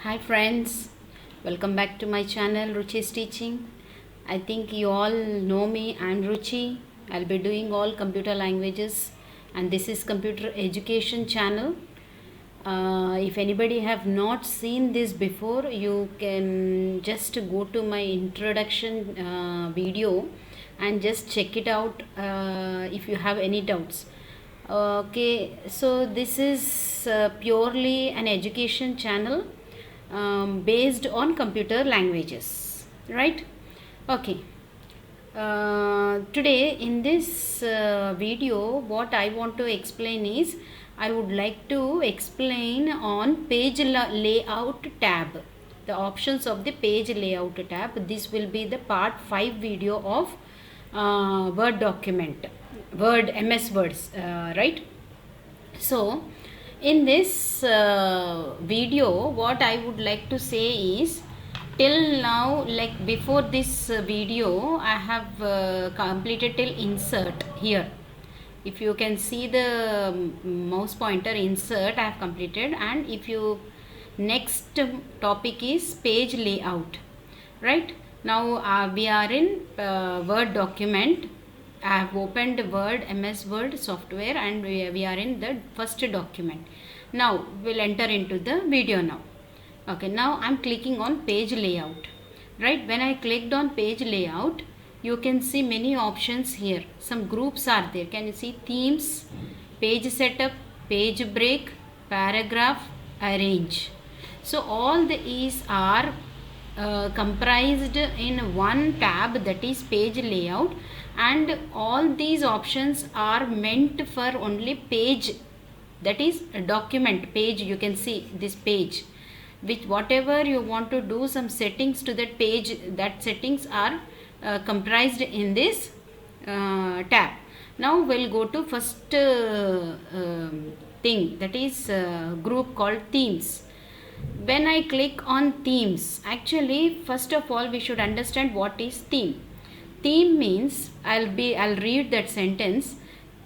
Hi friends, welcome back to my channel Ruchi's Teaching. I think you all know me. I'm Ruchi. I'll be doing all computer languages and this is computer education channel. If anybody have not seen this before, you can just go to my introduction video and just check it out if you have any doubts. Okay, so this is purely an education channel based on computer languages, right? Okay. Today in this video, what I want to explain is I would like to explain on page layout tab, the options of the page layout tab. This will be the part 5 video of Word document, Word MS Words, right? So in this video, what I would like to say is, till now, like before this video, I have completed till insert here. If you can see the mouse pointer insert, I have completed. And if you next topic is page layout, right? Now we are in Word document. I have opened Word, MS Word software, and we are in the first document. Now we'll enter into the video now. Okay, now I'm clicking on page layout, right? When I clicked on page layout, you can see many options here. Some groups are there. Can you see? Themes, page setup, page break, paragraph, arrange. So all these are comprised in one tab, that is page layout, and all these options are meant for only page, that is a document page. You can see this page, which whatever you want to do some settings to that page, that settings are comprised in this tab. Now we'll go to first thing, that is group called themes. When I click on themes, actually first of all we should understand what is theme. Theme means, I'll read that sentence: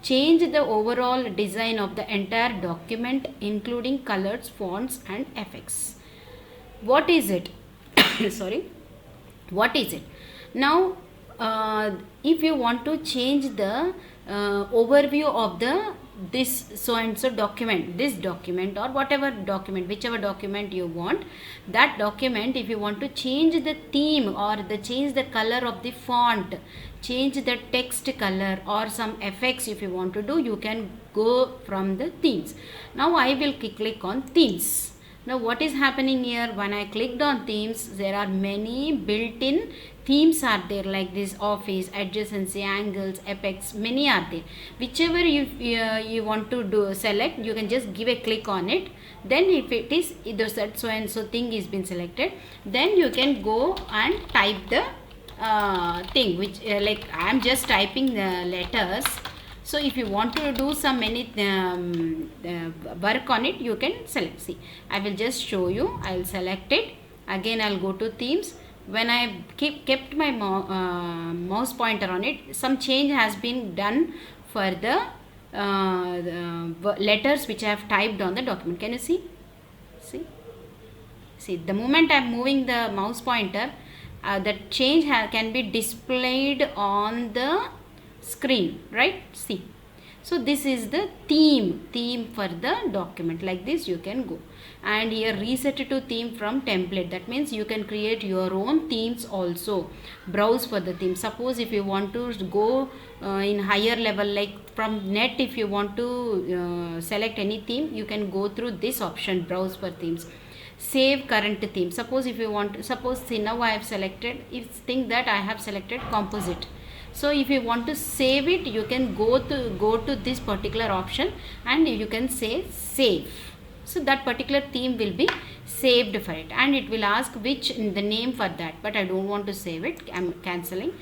change the overall design of the entire document including colors, fonts and effects. What is it? Sorry, what is it? Now if you want to change the overview of the this so and so document, this document or whatever document, whichever document you want, that document, if you want to change the theme or change the color of the font, change the text color or some effects, if you want to do, you can go from the themes. Now I will click on themes. Now what is happening here? When I clicked on themes, there are many built-in themes are there, like this office, adjacency, angles, apex, many are there. Whichever you want to do select, you can just give a click on it. Then if it is either that so and so thing is been selected, then you can go and type the thing, which like I am just typing the letters. So if you want to do some work on it, you can select. See, I will just show you. I will select it. Again, I will go to themes. When I kept my mouse pointer on it, some change has been done for the letters which I have typed on the document. Can you see? See, the moment I am moving the mouse pointer, the change can be displayed on the screen, right? See, so this is the theme for the document. Like this you can go, and here reset to theme from template. That means you can create your own themes also. Browse for the theme. Suppose if you want to go in higher level, like from net, if you want to select any theme, you can go through this option, browse for themes. Save current theme. Suppose if you want, suppose see, now I have selected, think that I have selected composite. So if you want to save it, you can go to this particular option and you can say save. So that particular theme will be saved for it, and it will ask which the name for that, but I don't want to save it. I'm cancelling.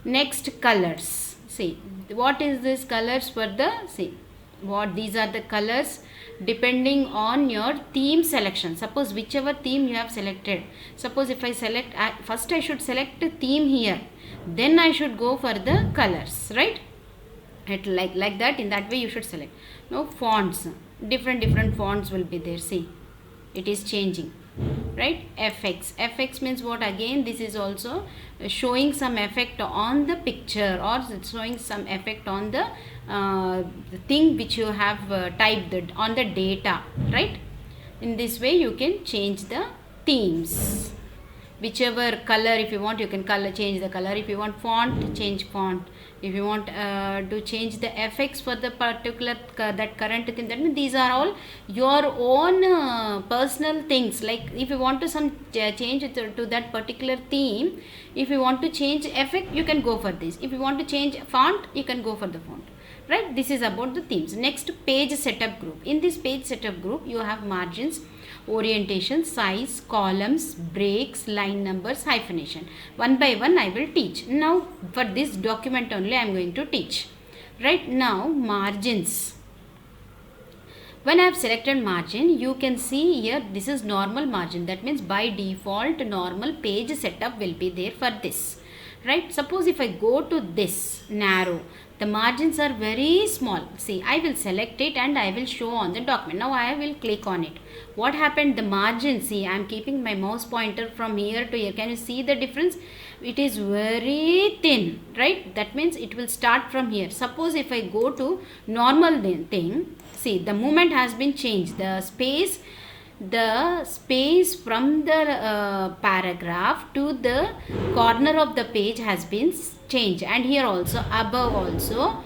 Next, colors. See, what is this colors for the, see what these are the colors depending on your theme selection. Suppose whichever theme you have selected, suppose if I select, first I should select a theme here, then I should go for the colors, right? It like that, in that way you should select. Now fonts, different fonts will be there. See, it is changing. right? Fx means what? Again, this is also showing some effect on the picture, or it's showing some effect on the thing which you have typed on the data, right? In this way you can change the themes. Whichever color, if you want, you can change the color. If you want font, change font. If you want to change the effects for the particular that current thing, that means these are all your own personal things. Like if you want to change it to that particular theme, if you want to change effect, you can go for this. If you want to change font, you can go for the font, right? This is about the themes. Next, page setup group. In this page setup group, you have margins, orientation, size, columns, breaks, line numbers, hyphenation. One by one I will teach. Now for this document only I am going to teach. Right now, margins. When I have selected margin, you can see here this is normal margin. That means by default normal page setup will be there for this. Right? Suppose if I go to this narrow, the margins are very small. See, I will select it and I will show on the document. Now I will click on it. What happened? The margin, see, I am keeping my mouse pointer from here to here. Can you see the difference? It is very thin, right? That means it will start from here. Suppose if I go to normal thing, see, the movement has been changed. The space from the paragraph to the corner of the page has been changed, and here also above also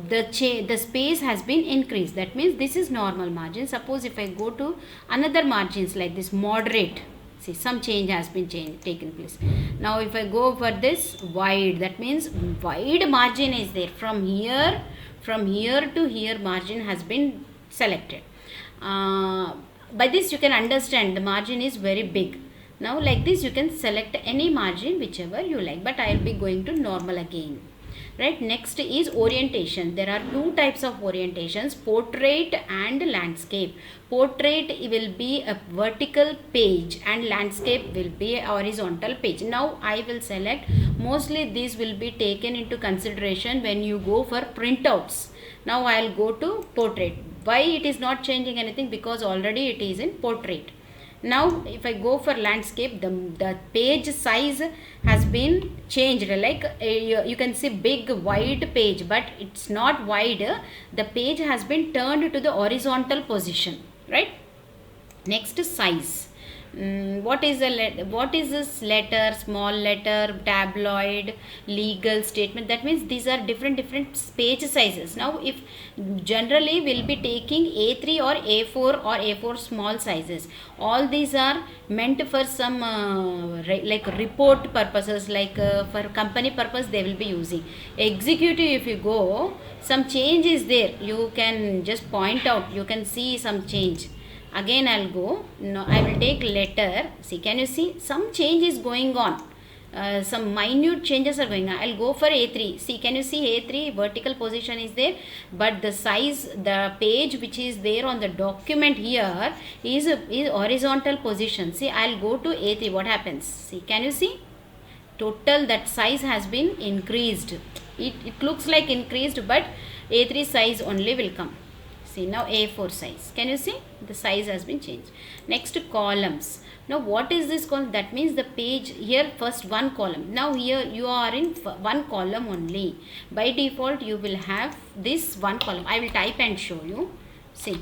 the space has been increased. That means this is normal margin. Suppose if I go to another margins like this moderate, see, some change has been taken place. Now if I go for this wide, that means wide margin is there. From here to here margin has been selected. By this you can understand the margin is very big. Now like this you can select any margin whichever you like, but I will be going to normal again. Right? Next is orientation. There are two types of orientations, portrait and landscape. Portrait will be a vertical page and landscape will be a horizontal page. Now I will select, mostly these will be taken into consideration when you go for printouts. Now I will go to portrait. Why it is not changing anything? Because already it is in portrait. Now if I go for landscape, the page size has been changed. Like you can see big wide page, but it's not wide. The page has been turned to the horizontal position, right? Next, size. What is this letter? Small letter, tabloid, legal statement. That means these are different page sizes. Now if generally we'll be taking A3 or A4 or A4 small sizes. All these are meant for some like report purposes, like for company purpose they will be using. Executive, if you go, some change is there, you can just point out, you can see some change. Again I'll go, no, I will take letter. See, can you see some change is going on, some minute changes are going on. I'll go for A3. See, can you see A3 vertical position is there, but the size, the page which is there on the document here is horizontal position. See, I'll go to A3. What happens? See, can you see? Total that size has been increased. It looks like increased, but A3 size only will come. See, now A4 size. Can you see? The size has been changed. Next, columns. Now what is this column? That means the page here, first one column. Now here you are in one column only. By default you will have this one column. I will type and show you. See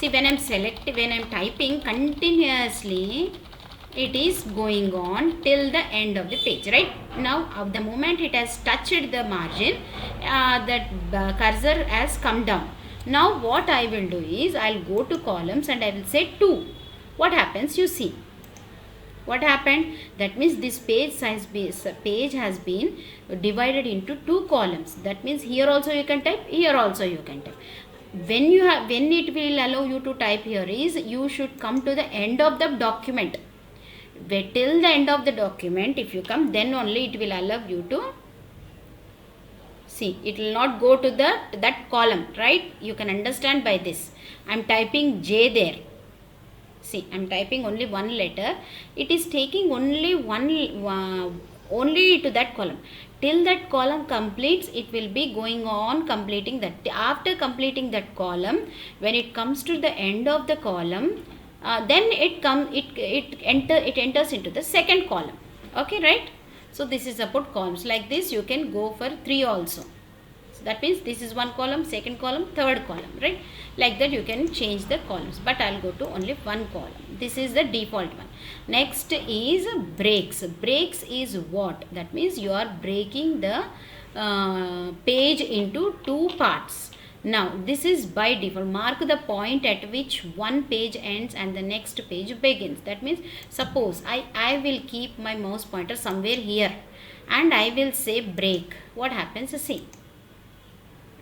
when I am typing continuously, it is going on till the end of the page, right? Now at the moment it has touched the margin, that cursor has come down. Now what I will do is, I will go to columns and I will say 2. What happens? You see. What happened? That means this page has been divided into 2 columns. That means here also you can type, here also you can type. When it will allow you to type here is, you should come to the end of the document. Till the end of the document, if you come, then only it will allow you to see. It will not go to that column, right? You can understand by this. I am typing J there. See, I am typing only one letter. It is taking only only to that column. Till that column completes, it will be going on completing that. After completing that column, when it comes to the end of the column, then it enters into the second column. Okay, right? So this is about columns. Like this you can go for 3 also. So that means this is one column, second column, third column, right? Like that you can change the columns, but I'll go to only one column. This is the default one. Next is breaks. Breaks is what? That means you are breaking the page into 2 parts. Now this is by default. Mark the point at which one page ends and the next page begins. That means suppose I will keep my mouse pointer somewhere here and I will say break. What happens? See,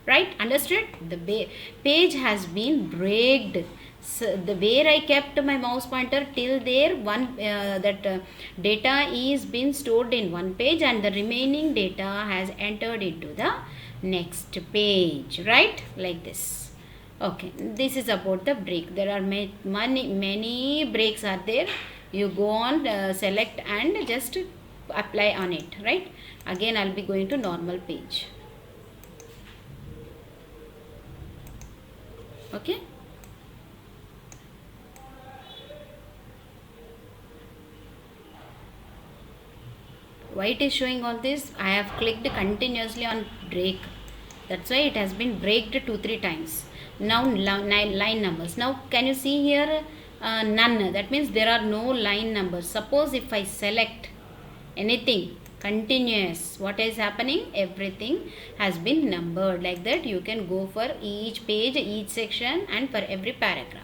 right? Understood? The page has been breaked. So the where I kept my mouse pointer till there, data is been stored in one page and the remaining data has entered into the next page, right? Like this. Okay, this is about the break. There are many breaks are there. You go on, select and just apply on it, right? Again I'll be going to normal page. Okay, why it is showing all this? I have clicked continuously on break, that's why it has been breaked 2-3 times. Now line numbers. Now can you see here none? That means there are no line numbers. Suppose if I select anything continuous, what is happening? Everything has been numbered. Like that you can go for each page, each section and for every paragraph.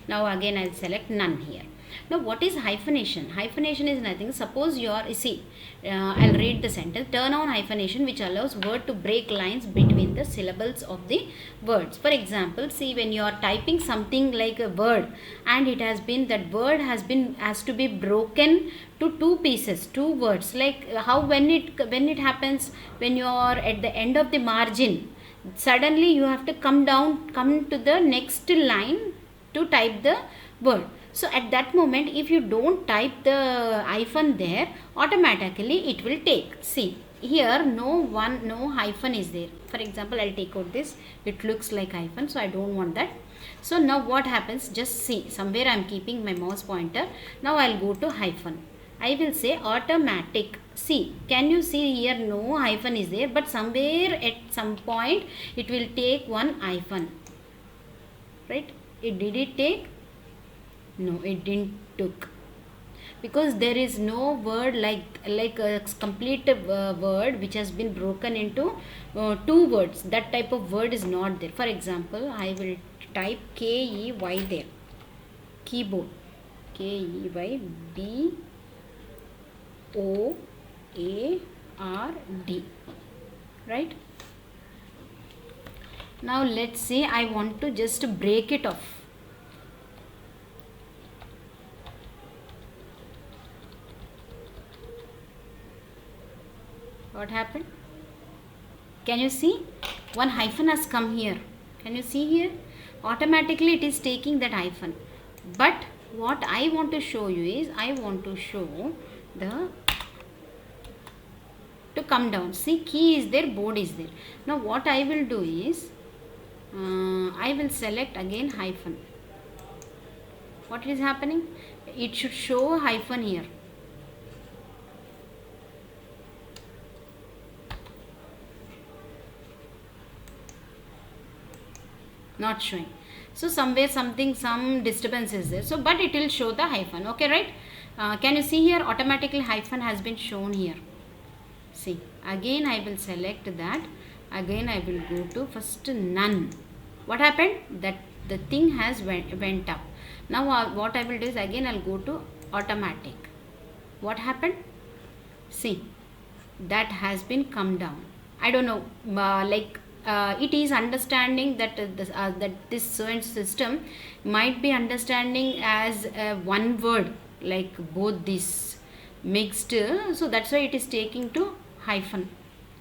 Now again I'll select none here. Now what is hyphenation? Hyphenation is nothing. Suppose you are, I'll read the sentence. Turn on hyphenation which allows word to break lines between the syllables of the words. For example, see, when you are typing something like a word and it has been, that word has to be broken to 2 pieces, 2 words. Like how when it happens, when you are at the end of the margin, suddenly you have to come to the next line to type the word. So at that moment, if you don't type the hyphen there, automatically it will take. See, here no hyphen is there. For example, I'll take out this. It looks like hyphen, so I don't want that. So now what happens? Just see, somewhere I'm keeping my mouse pointer. Now I'll go to hyphen. I will say automatic. See, can you see here no hyphen is there, but somewhere at some point it will take one hyphen, right? Did it take? No, it didn't took, because there is no word like a complete word which has been broken into 2 words. That type of word is not there. For example, I will type KEY there, keyboard, KEYBOARD, right? Now let's say I want to just break it off. What happened? Can you see? One hyphen has come here. Can you see here? Automatically it is taking that hyphen. But what I want to show you is, I want to show to come down. See, key is there, board is there. Now what I will do is, I will select again hyphen. What is happening? It should show hyphen here. Not showing. So somewhere some disturbance is there. So but it will show the hyphen. Okay, right? Can you see here? Automatically hyphen has been shown here. See, again I will select that. Again I will go to first none. What happened? That the thing has went up. Now what I will do is, again I'll go to automatic. What happened? See, that has been come down. I don't know, it is understanding that this search system might be understanding as one word, like both this mixed, so that's why it is taking to hyphen.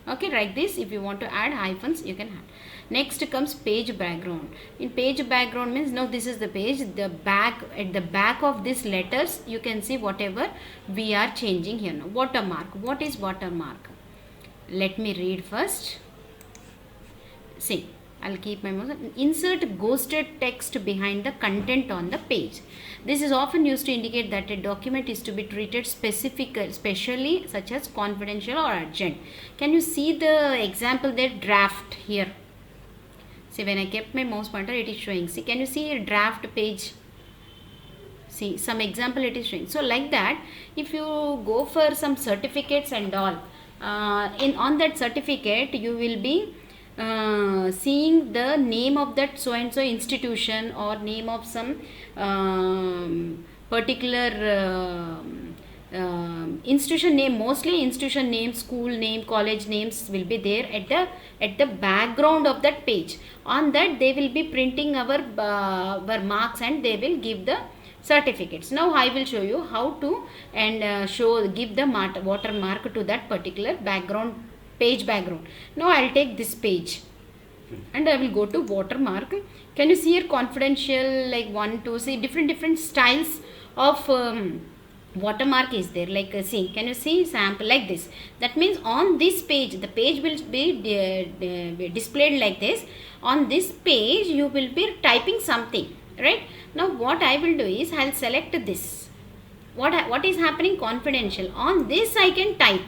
Okay, like this. If you want to add hyphens, you can add. Next comes page background. In page background means, now this is the page, at the back of these letters you can see whatever we are changing here. Now watermark. What is watermark? Let me read first. See, I'll keep my mouse. Insert ghosted text behind the content on the page. This is often used to indicate that a document is to be treated specially, such as confidential or urgent. Can you see the example there? Draft here. See, when I kept my mouse pointer, it is showing. See, can you see a draft page? See, some example it is showing. So like that, if you go for some certificates and all, on that certificate you will be seeing the name of that so and so institution, or name of some particular institution name. Mostly institution name, school name, college names will be there at the background of that page. On that they will be printing our marks, and they will give the certificates. Now I will show you how to give the watermark to that particular page background. Now I will take this page and I will go to watermark. Can you see here confidential, like 1, 2, see different styles of watermark is there. Like see, can you see sample like this? That means on this page, the page will be displayed like this. On this page you will be typing something, right? Now what I will do is I will select this. What is happening? Confidential. On this I can type,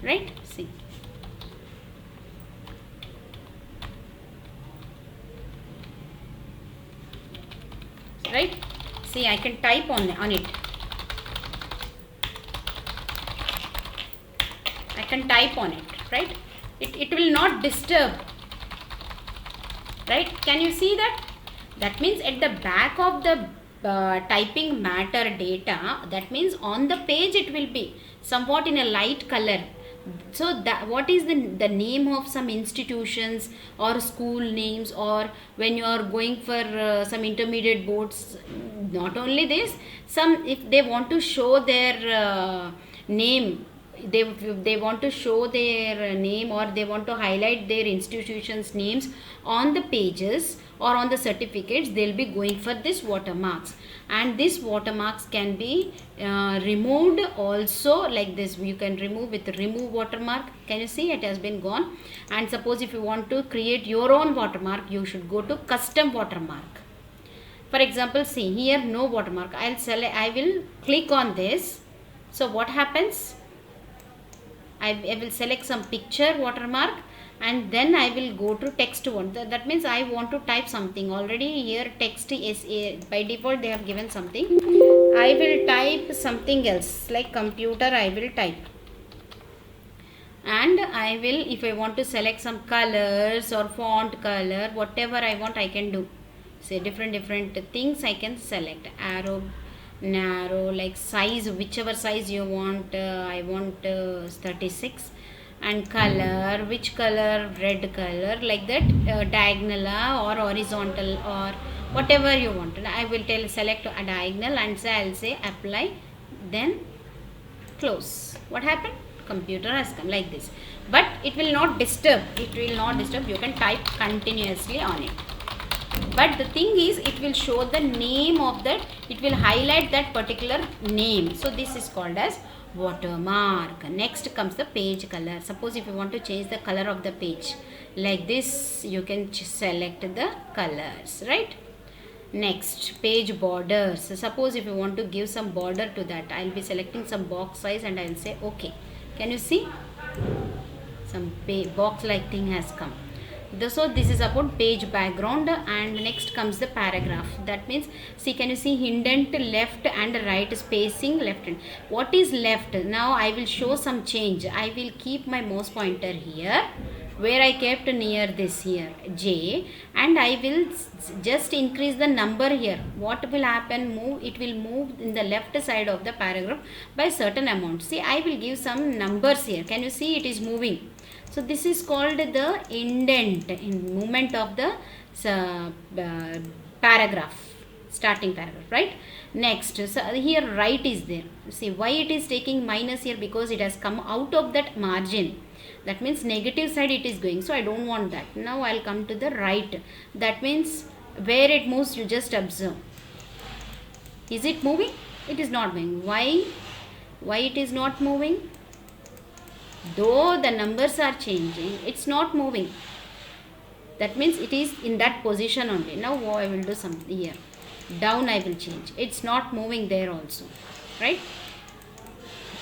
right? See, right? See, I can type on it. I can type on it, right? It will not disturb, right? Can you see that? That means at the back of the typing matter data, that means on the page it will be somewhat in a light color. So that what is the name of some institutions or school names, or when you are going for some intermediate boards. Not only this, some, if they want to show their name, they want to show their name, or they want to highlight their institutions names on the pages or on the certificates, they'll be going for this watermarks. And this watermarks can be removed also, like this. You can remove with remove watermark. Can you see it has been gone? And suppose if you want to create your own watermark, you should go to custom watermark. For example, see here, no watermark. I will click on this. So what happens? I will select some picture watermark, and then I will go to text one. That means I want to type something. Already here text is by default they have given something. I will type something else, like computer I will type. And I will, if I want to select some colors or font color, whatever I want I can do. Say different things I can select. Arrow, narrow, like size, whichever size you want. I want 36. And color, which color? Red color, like that. Diagonal or horizontal or whatever you want. I will select a diagonal and say, I'll say apply, then close. What happened? Computer has come like this. But it will not disturb. It will not disturb. You can type continuously on it. But the thing is, it will show the name of that. It will highlight that particular name. So this is called as watermark. Next comes the page color. Suppose if you want to change the color of the page, like this, you can select the colors, right? Next, page borders. So suppose if you want to give some border to that, I'll be selecting some box size and I'll say okay. Can you see? Some box like thing has come. So this is about page background. And next comes the paragraph. That means, see, can you see indent left and right spacing left? What is left? Now I will show some change. I will keep my mouse pointer here where I kept near this here J, and I will just increase the number here. What will happen? It will move in the left side of the paragraph by certain amount. See, I will give some numbers here. Can you see it is moving? So this is called the indent, in movement of the paragraph, starting paragraph, right? Next, so here right is there. See why it is taking minus here? Because it has come out of that margin. That means negative side it is going. So I don't want that. Now I'll come to the right. That means where it moves, you just observe. Is it moving? It is not moving. Why it is not moving? Though the numbers are changing, it's not moving. That means it is in that position only. Now I will do something here. Down I will change. It's not moving there also. Right?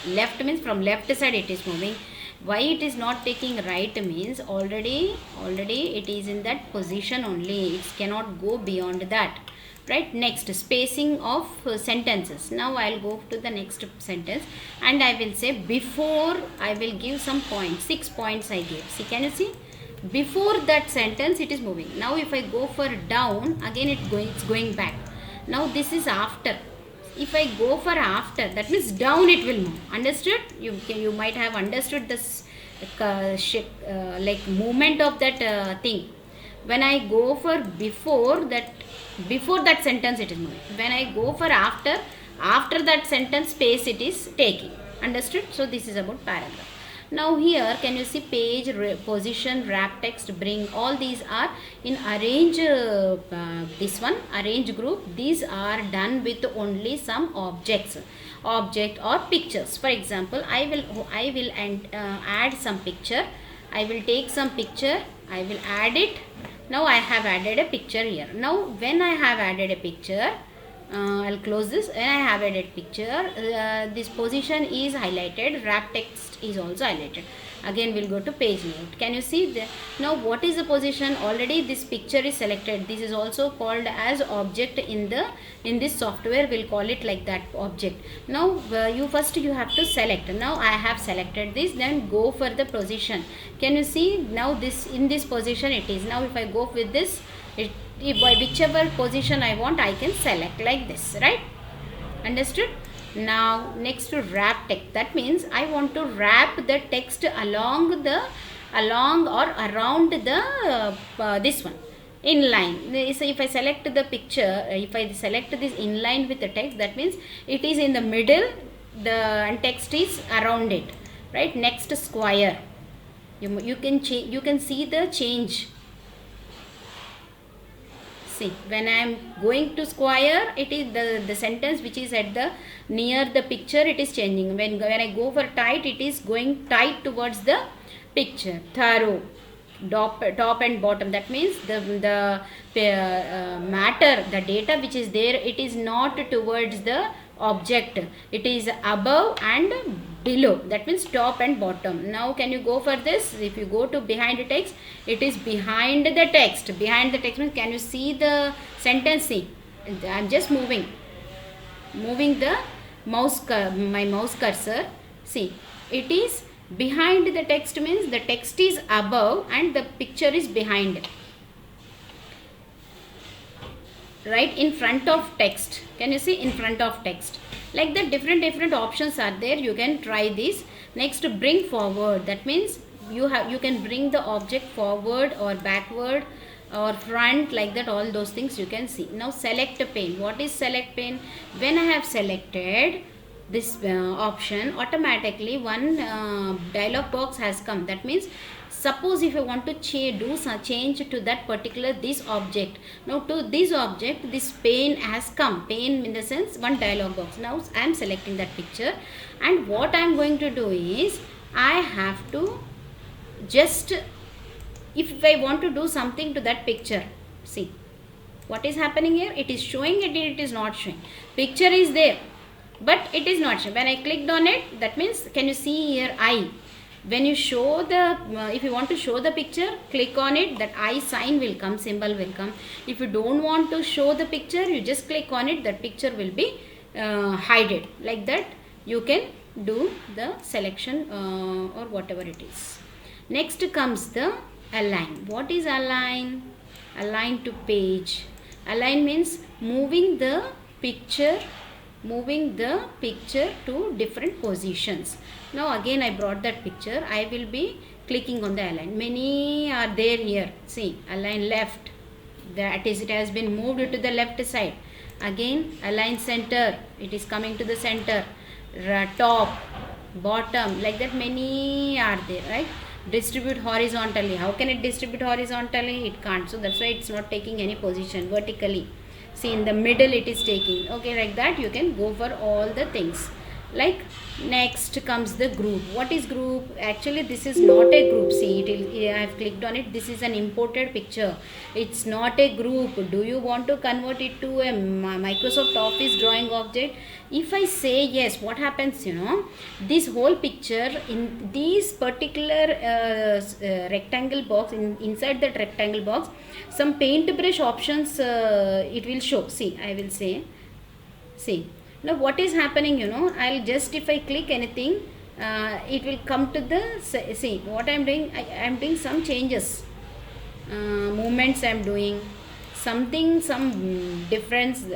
Left means from left side it is moving. Why it is not taking right means already it is in that position only. It cannot go beyond that. Right? Next, spacing of sentences. Now I will go to the next sentence and I will say before. I will give some points. 6 points I gave. See, can you see? Before that sentence it is moving. Now if I go for down, again it's going back. Now this is after. If I go for after, that means down it will move. Understood? You might have understood this like movement of that thing. When I go for before that sentence it is moving. When I go for after that sentence space it is taking. Understood? So this is about paragraph. Now here can you see page, position, wrap text, bring, all these are in arrange, this one arrange group. These are done with only some object or pictures. For example, I will add some picture. I will take some picture, I will add it. Now I have added a picture here. Now when I have added a picture, I'll close this. When I have added picture, this position is highlighted, wrap text is also highlighted. Again we'll go to page layout. Can you see the, now what is the position? Already this picture is selected. This is also called as object in this software. We'll call it like that, object. Now you have to select. Now I have selected this, then go for the position. Can you see now this in this position it is. Now if I go with this, by whichever position I want I can select like this, right? Understood? Now next to wrap text, that means I want to wrap the text along or around the this one inline. So if I select the picture, if I select this inline with the text, that means it is in the middle, and text is around it, right? Next, square. You can see the change. See, when I am going to square, it is the sentence which is at the near the picture, it is changing. When I go for tight, it is going tight towards the picture. Thorough, top and bottom. That means the matter, the data which is there, it is not towards the object. It is above and below. That means top and bottom. Now can you go for this? If you go to behind the text, it is behind the text. Behind the text means, can you see the sentence? See, I am just moving the my mouse cursor. See, it is behind the text means the text is above and the picture is behind, right? In front of text. Can you see? In front of text. Like that, different options are there. You can try this. Next, bring forward. That means you can bring the object forward or backward or front, like that. All those things you can see. Now select a pane. What is select pane? When I have selected this option, automatically one dialog box has come. That means suppose if I want to do some change to that particular this object. Now to this object, this pane has come. Pane in the sense one dialog box. Now I am selecting that picture, and what I am going to do is I have to just, if I want to do something to that picture, see what is happening here. It is showing it, it is not showing. Picture is there, but it is not showing. When I clicked on it, that means, can you see here I? When you show the, if you want to show the picture, click on it, that I sign will come, symbol will come. If you don't want to show the picture, you just click on it, that picture will be hidden. Like that, you can do the selection or whatever it is. Next comes the align. What is align? Align to page. Align means moving the picture to different positions. Now again I brought that picture. I will be clicking on the align. Many are there here. See, align left. That is, it has been moved to the left side. Again, align center. It is coming to the center. Top, bottom, like that. Many are there, right? Distribute horizontally. How can it distribute horizontally? It can't. So that's why it's not taking any position vertically. See, in the middle it is taking. Okay, like that you can go for all the things. Like, next comes the group. What is group? Actually this is not a group. See, I have clicked on it. This is an imported picture. It's not a group. Do you want to convert it to a Microsoft Office drawing object? If I say yes, what happens, this whole picture in this particular rectangle box, inside that rectangle box, some paintbrush options it will show. See, I will say, see, now what is happening, I'll just, if I click anything, it will come to the, see what I'm doing. I'm doing some changes, movements I'm doing, something, some difference,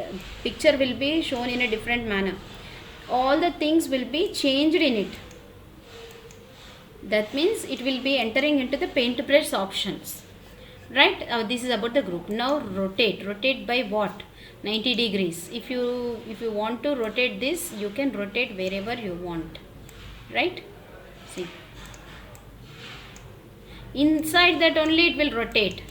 picture will be shown in a different manner, all the things will be changed in it. That means it will be entering into the paintbrush options, right? This is about the group. Now rotate by what? 90 degrees. If you want to rotate this, you can rotate wherever you want, right? See, inside that only it will rotate.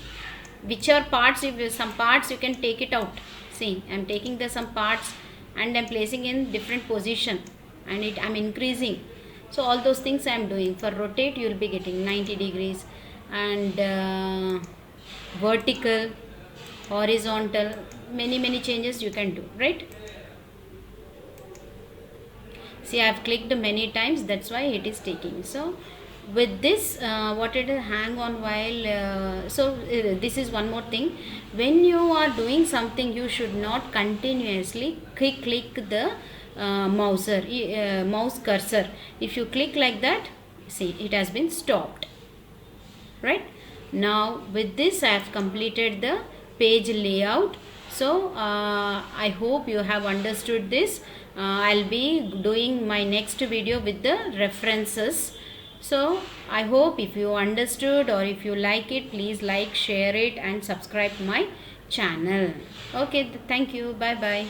Which are parts, if some parts you can take it out. See, I'm taking the some parts and I'm placing in different position, and I'm increasing. So all those things I'm doing. For rotate you will be getting 90 degrees, and vertical, horizontal, many changes you can do, right? See, I have clicked many times, that's why it is taking. So with this, what it is, hang on while, this is one more thing. When you are doing something, you should not continuously click the mouse cursor. If you click like that, see, it has been stopped, right? Now with this I have completed the page layout. So I hope you have understood this. I'll be doing my next video with the references. So I hope if you understood, or if you like it, please like, share it and subscribe my channel. Okay, thank you. Bye bye.